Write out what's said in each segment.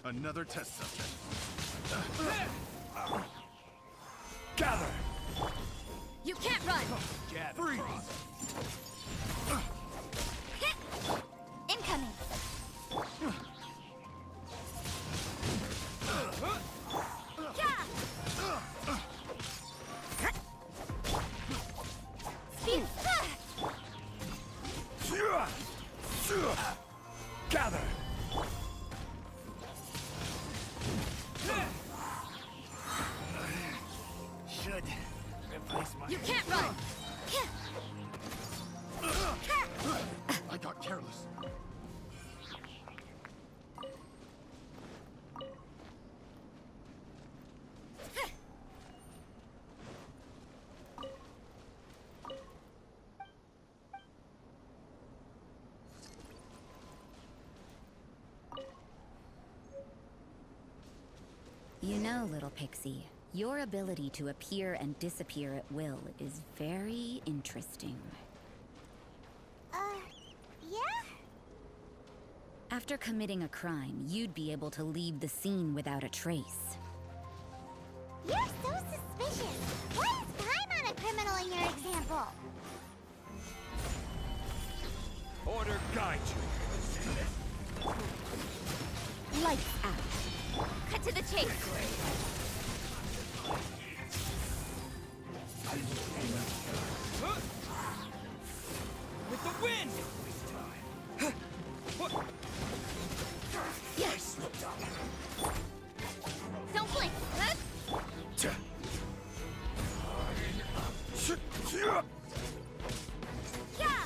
Another test subject. Gather! You can't run! Freeze! Incoming! Yeah! Speed! Gather! Should replace my... You can't run! I got careless. You know, little pixie, your ability to appear and disappear at will is very interesting. Yeah? After committing a crime, you'd be able to leave the scene without a trace. You're so suspicious. Why is time on a criminal in your example? Order guide you. Lights out. Cut to the chase. With the wind! Yes. Don't blink. Yeah.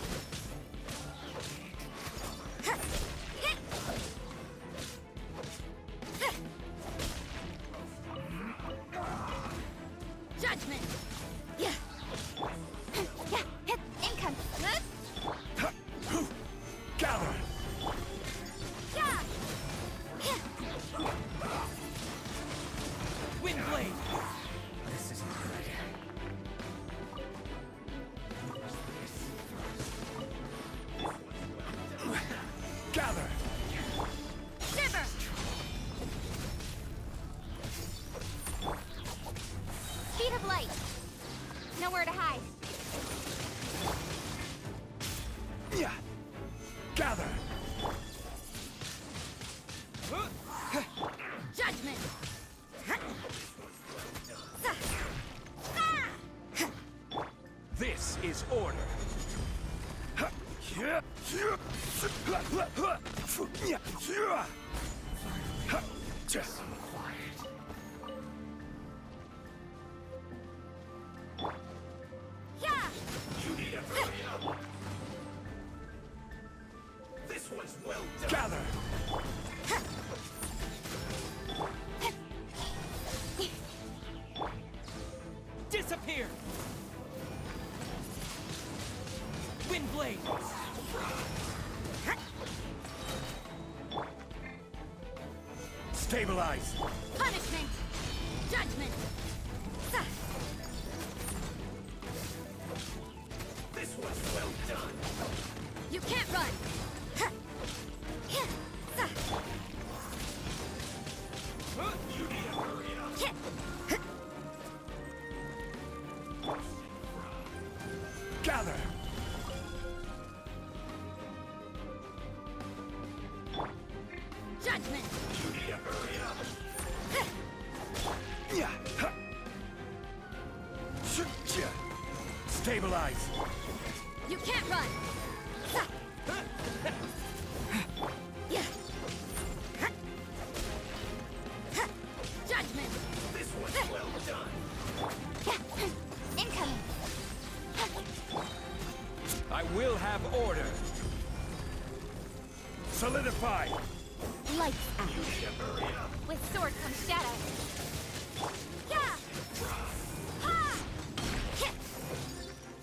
Judgment. Yeah. Yeah. Income. Gather! Yeah. Windblade! This isn't good. Gather! Shiver. Speed of light. Nowhere to hide. Yeah! Gather! Judgment. This is order. Yeah. This one's well done. Gather! Disappear! Windblade! Stabilize! Punishment. Judgment. This one's well done. You can't run. You need to hurry up. Gather! Judgment. You need to hurry up. Yeah. Stabilize. You can't run. Yeah. Judgment. This one's well done. Incoming. I will have order. Solidify. Lights out. With sword comes shadow. Yeah. Ha.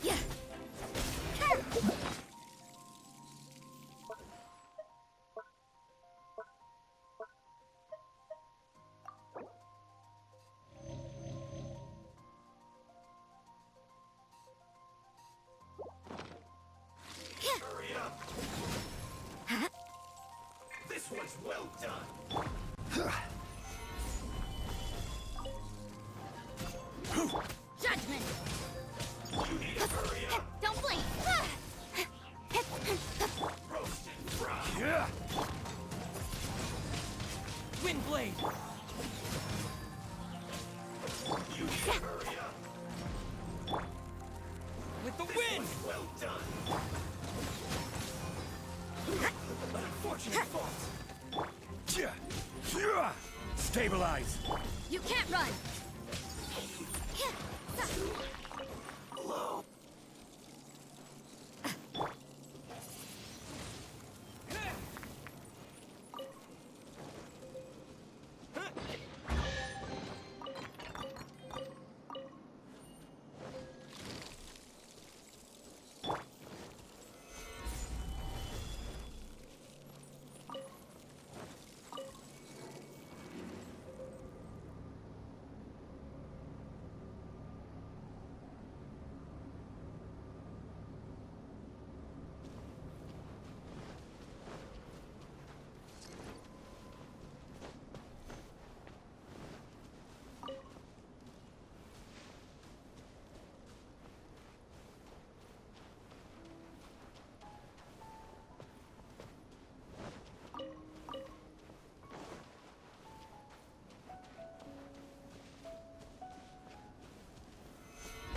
Yeah. This one's well done. Judgment! You need to hurry up. Don't blink! Roast and fry. Yeah. Wind blade. You need to hurry up. With the wind. Well done. An unfortunate fault. Yeah. Yeah. Stabilize. You can't run! Blow.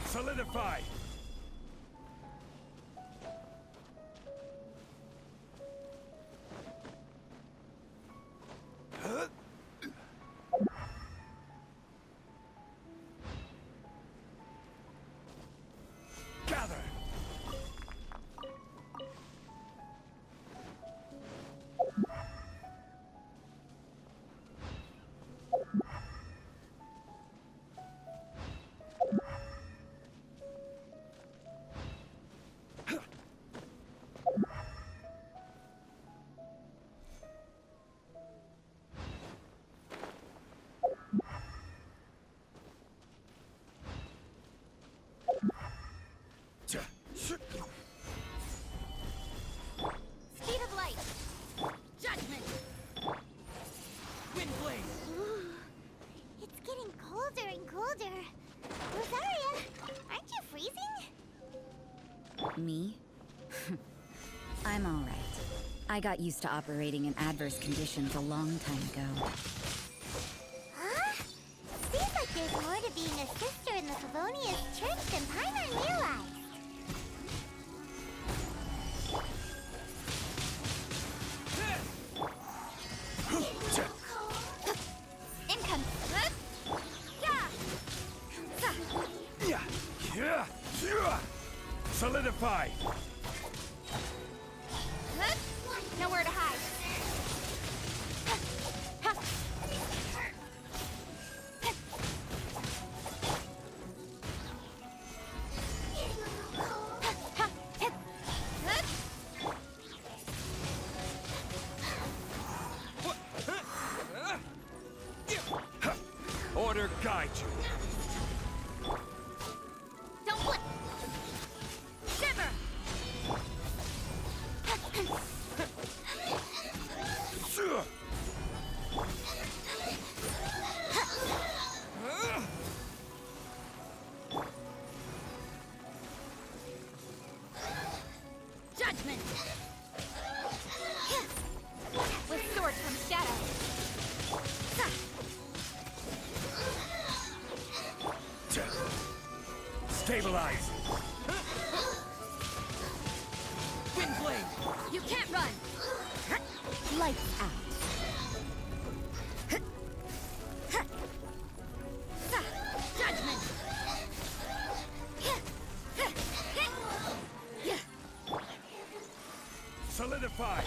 Solidify. Gather. Speed of light! Judgment! Wind blade. Ooh, it's getting colder and colder. Rosaria, aren't you freezing? Me? I'm all right. I got used to operating in adverse conditions a long time ago. Huh? Seems like there's more to being a sister in the Favonius Church than Paimon realized. Income! Yeah! Yeah. Yeah. Yeah. Solidify. Nowhere to hide. Order guide you. Don't blink! Shiver! Sure. Judgment! With sword from shadow. Stabilize. Wind blade. You can't run! Lights out. Judgment! Solidify.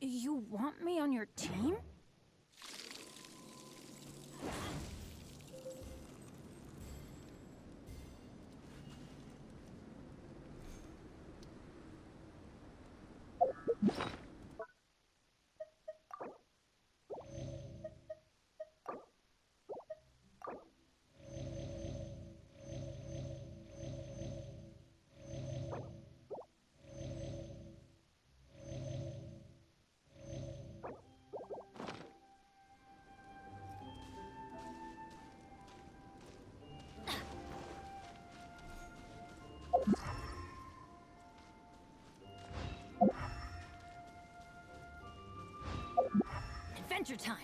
You want me on your team? Adventure time!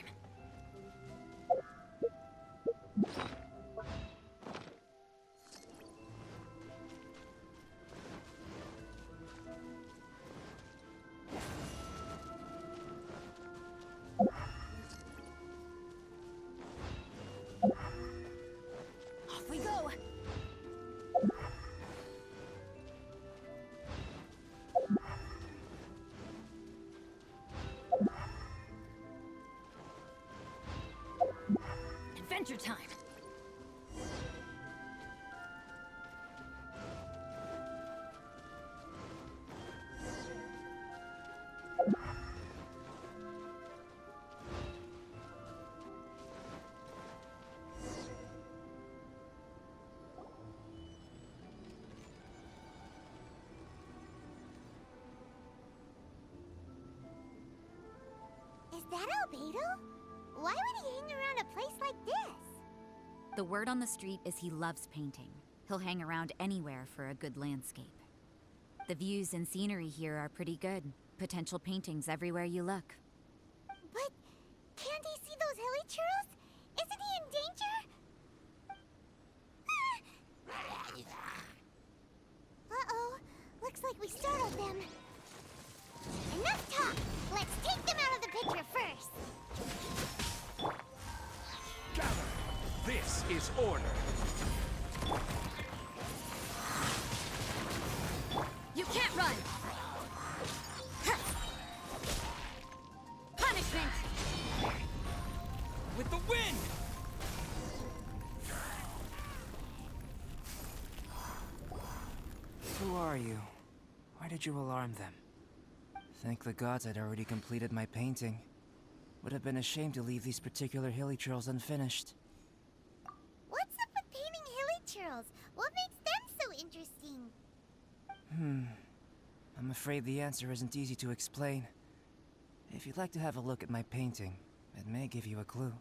Off we go! Adventure time! Is that Albedo? Why would he hang around a place like this? The word on the street is he loves painting. He'll hang around anywhere for a good landscape. The views and scenery here are pretty good. Potential paintings everywhere you look. But can't he see those hilly churros? Isn't he in danger? Uh-oh. Looks like we startled them. Enough talk! Let's take them out of the picture first! Gather! This is order! You can't run! Punishment! With the wind! Who are you? Why did you alarm them? Thank the gods I'd already completed my painting. Would have been a shame to leave these particular hilly churls unfinished. What's up with painting hilly churls? What makes them so interesting? I'm afraid the answer isn't easy to explain. If you'd like to have a look at my painting, it may give you a clue.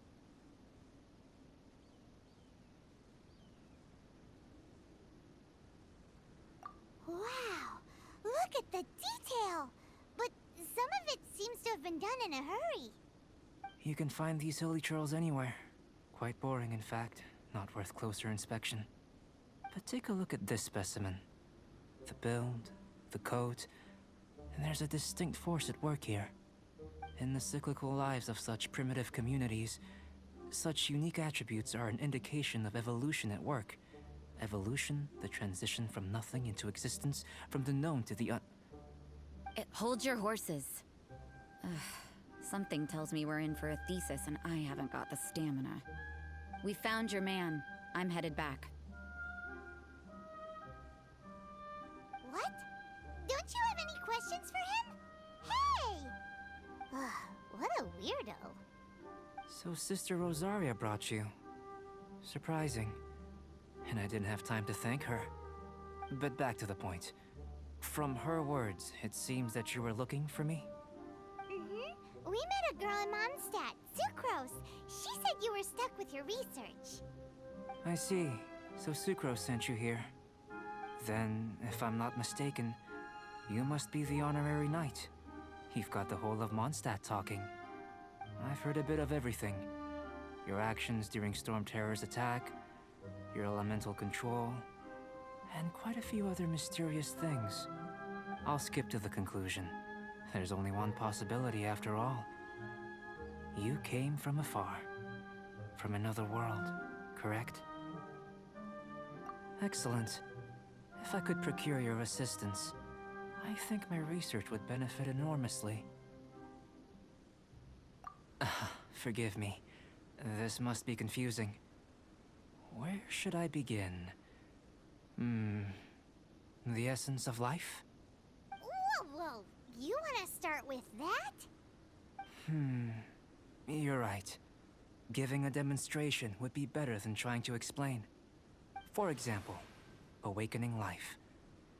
Wow! Look at the detail! But some of it seems to have been done in a hurry. You can find these hilly churls anywhere. Quite boring, in fact. Not worth closer inspection. But take a look at this specimen. The build, the coat, and there's a distinct force at work here. In the cyclical lives of such primitive communities, such unique attributes are an indication of evolution at work. Evolution, the transition from nothing into existence, from the known to the Hold your horses. Ugh, something tells me we're in for a thesis and I haven't got the stamina. We found your man. I'm headed back. What? Don't you have any questions for him? Hey! What a weirdo. So Sister Rosaria brought you. Surprising. And I didn't have time to thank her. But back to the point. From her words, it seems that you were looking for me? Mm-hmm. We met a girl in Mondstadt, Sucrose. She said you were stuck with your research. I see. So Sucrose sent you here. Then, if I'm not mistaken, you must be the honorary knight. You've got the whole of Mondstadt talking. I've heard a bit of everything. Your actions during Storm Terror's attack, your elemental control, and quite a few other mysterious things. I'll skip to the conclusion. There's only one possibility after all. You came from afar. From another world, correct? Excellent. If I could procure your assistance, I think my research would benefit enormously. Forgive me. This must be confusing. Where should I begin? The essence of life? Whoa. You want to start with that? You're right. Giving a demonstration would be better than trying to explain. For example, awakening life.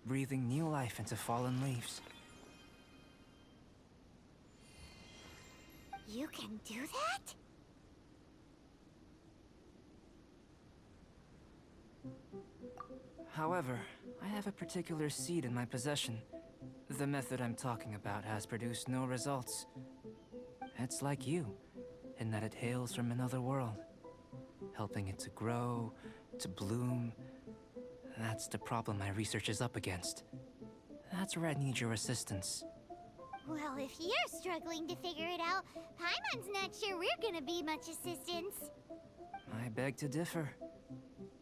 Breathing new life into fallen leaves. You can do that? However, I have a particular seed in my possession. The method I'm talking about has produced no results. It's like you. in that it hails from another world, helping it to grow, to bloom. That's the problem my research is up against. That's where I need your assistance. Well, if you're struggling to figure it out, Paimon's not sure we're gonna be much assistance. I beg to differ.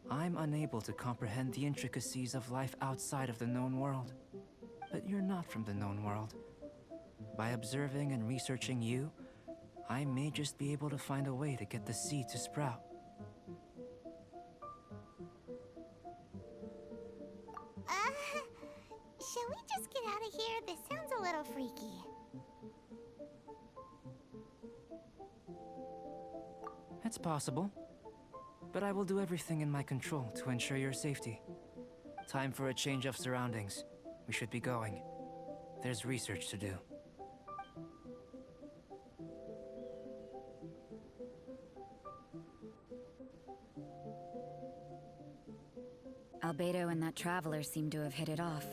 I'm unable to comprehend the intricacies of life outside of the known world. But you're not from the known world. By observing and researching you, I may just be able to find a way to get the seed to sprout. Shall we just get out of here? This sounds a little freaky. It's possible. But I will do everything in my control to ensure your safety. Time for a change of surroundings. We should be going. There's research to do. Albedo and that traveler seem to have hit it off.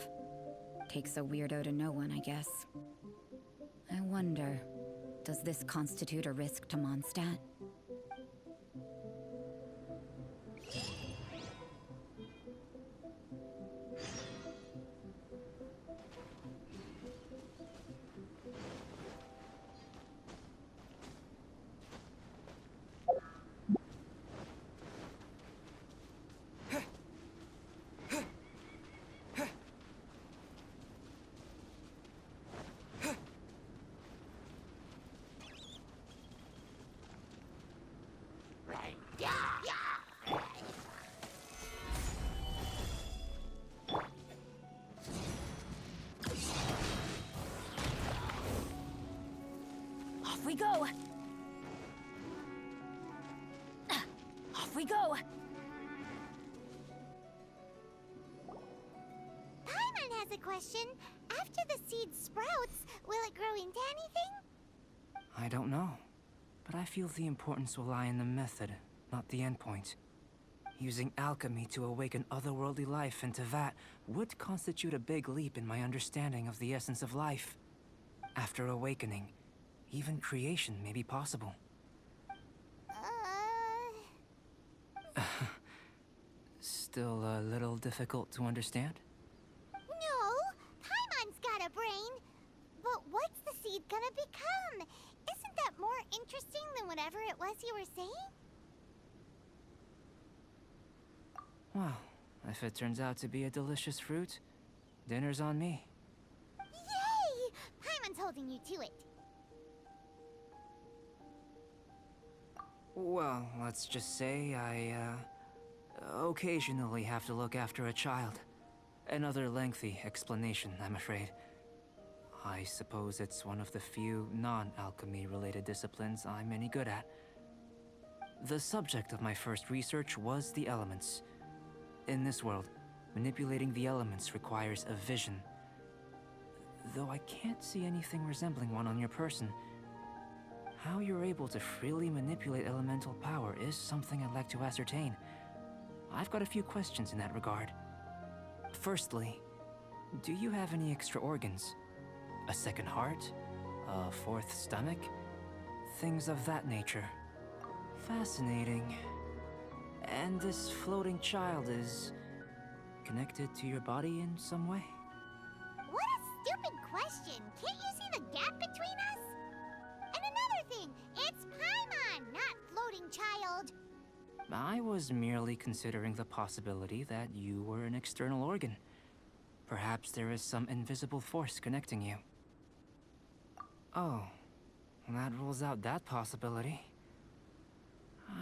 Takes a weirdo to know one, I guess. I wonder, does this constitute a risk to Mondstadt? Off we go! Off we go! Paimon has a question. After the seed sprouts, will it grow into anything? I don't know. But I feel the importance will lie in the method, not the endpoint. Using alchemy to awaken otherworldly life into that would constitute a big leap in my understanding of the essence of life. After awakening, even creation may be possible. Still a little difficult to understand? No, Paimon's got a brain. But what's the seed gonna become? Isn't that more interesting than whatever it was you were saying? Well, if it turns out to be a delicious fruit, dinner's on me. Yay! Paimon's holding you to it. Well, let's just say I, occasionally have to look after a child. Another lengthy explanation, I'm afraid. I suppose it's one of the few non-alchemy related disciplines I'm any good at. The subject of my first research was the elements. In this world, manipulating the elements requires a vision. Though I can't see anything resembling one on your person, how you're able to freely manipulate elemental power is something I'd like to ascertain. I've got a few questions in that regard. Firstly, do you have any extra organs? A second heart? A fourth stomach? Things of that nature. Fascinating. And this floating child is connected to your body in some way? What a stupid question! Can't you see the gap between us? And another thing, it's Paimon, not floating child. I was merely considering the possibility that you were an external organ. Perhaps there is some invisible force connecting you. Oh, that rules out that possibility.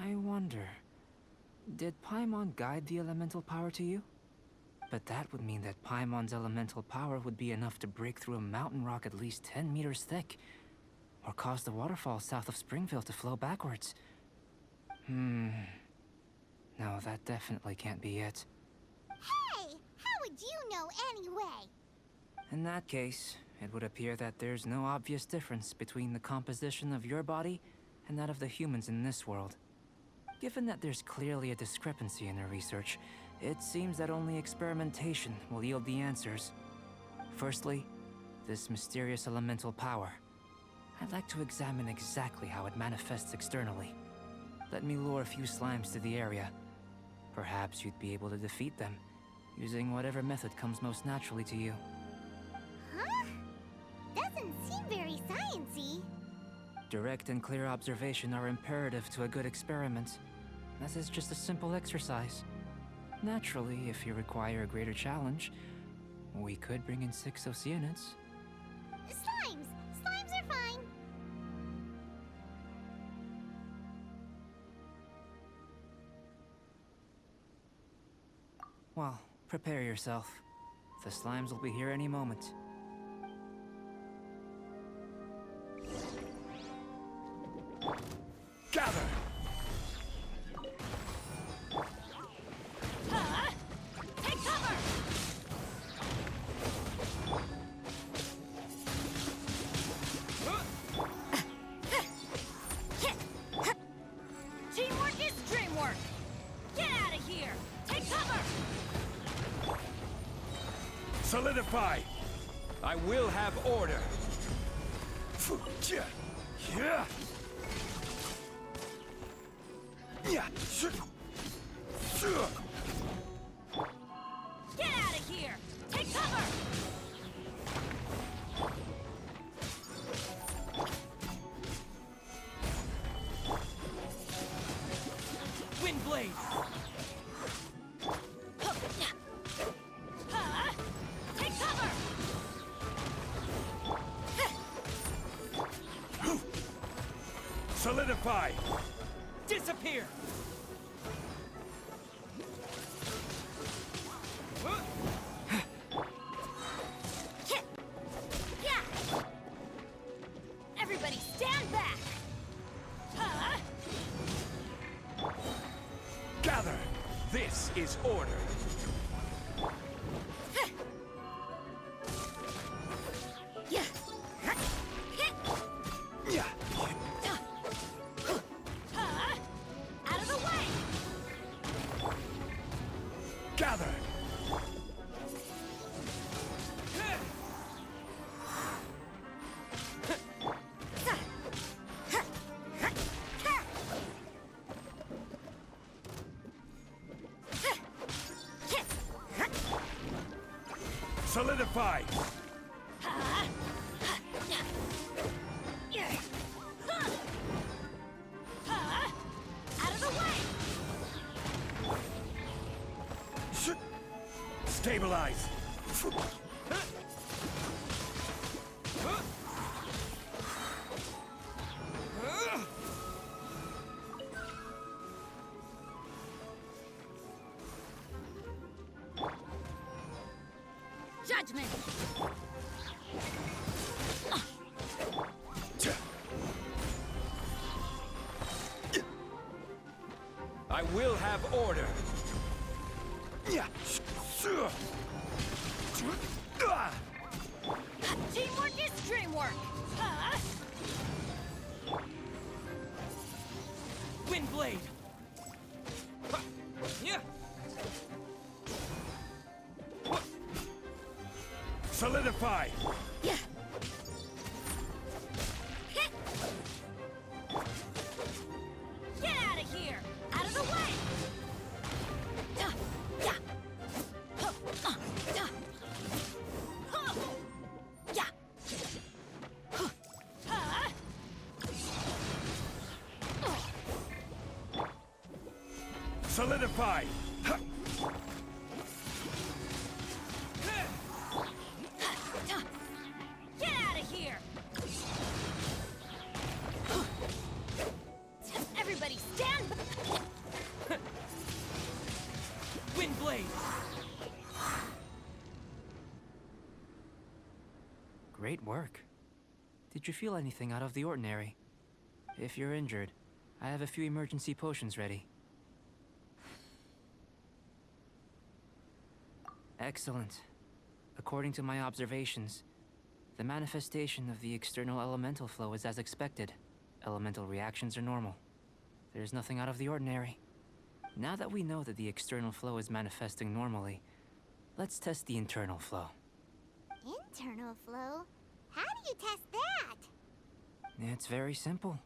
I wonder, did Paimon guide the elemental power to you? But that would mean that Paimon's elemental power would be enough to break through a mountain rock at least 10 meters thick, or cause the waterfall south of Springville to flow backwards. No, that definitely can't be it. Hey, how would you know anyway? In that case, it would appear that there's no obvious difference between the composition of your body and that of the humans in this world. Given that there's clearly a discrepancy in their research, it seems that only experimentation will yield the answers. Firstly, this mysterious elemental power. I'd like to examine exactly how it manifests externally. Let me lure a few slimes to the area. Perhaps you'd be able to defeat them, using whatever method comes most naturally to you. Huh? Doesn't seem very sciencey. Direct and clear observation are imperative to a good experiment. This is just a simple exercise. Naturally, if you require a greater challenge, we could bring in 6 Oceanids. Slimes! Slimes are fine. Well, prepare yourself. The slimes will be here any moment. Gather! Take cover! Teamwork is dreamwork! Get out of here! Take cover! Solidify! I will have order! Yeah. Yeah. Yeah. Get out of here! Take cover! Wind blade. Take cover! Solidify! Disappear. Yeah! Everybody stand back! Gather! This is order! Yeah! Yeah. Out of the way! Gather! Solidify! Out of the way! Stabilize! Judgment! I will have order! Yeah. Teamwork is dreamwork! Wind blade. Yeah. Solidify! Yeah. Get out of here! Out of the way! Yeah. Yeah. Solidify! Get out of here! Everybody stand back! Wind blade. Great work. Did you feel anything out of the ordinary? If you're injured, I have a few emergency potions ready. Excellent. According to my observations, the manifestation of the external elemental flow is as expected. Elemental reactions are normal. There's nothing out of the ordinary. Now that we know that the external flow is manifesting normally, let's test the internal flow. Internal flow? How do you test that? It's very simple.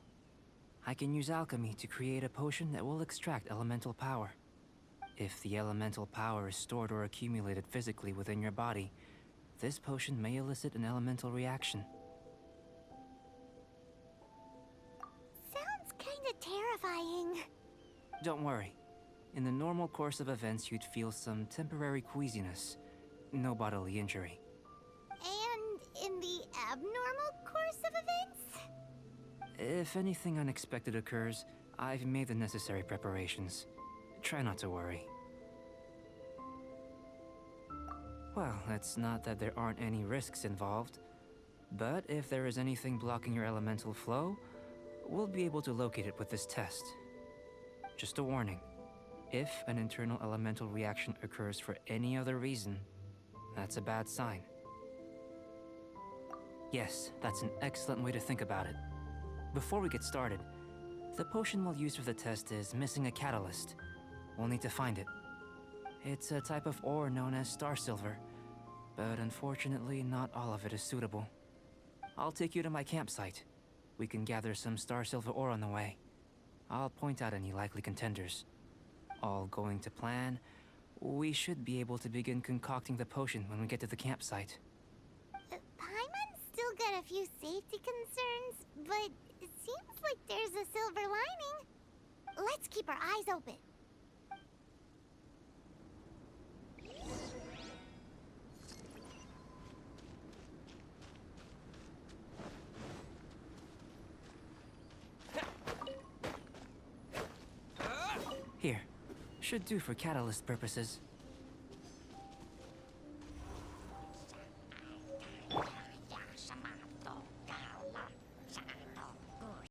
I can use alchemy to create a potion that will extract elemental power. If the elemental power is stored or accumulated physically within your body, this potion may elicit an elemental reaction. Sounds kinda terrifying. Don't worry. In the normal course of events, you'd feel some temporary queasiness. No bodily injury. And in the abnormal course of events? If anything unexpected occurs, I've made the necessary preparations. Try not to worry. Well, it's not that there aren't any risks involved. But if there is anything blocking your elemental flow, we'll be able to locate it with this test. Just a warning. If an internal elemental reaction occurs for any other reason, that's a bad sign. Yes, that's an excellent way to think about it. Before we get started, the potion we'll use for the test is missing a catalyst. We'll need to find it. It's a type of ore known as star silver, but unfortunately not all of it is suitable. I'll take you to my campsite. We can gather some star silver ore on the way. I'll point out any likely contenders. All going to plan, we should be able to begin concocting the potion when we get to the campsite. Paimon's still got a few safety concerns, but it seems like there's a silver lining. Let's keep our eyes open. Here. Should do for catalyst purposes.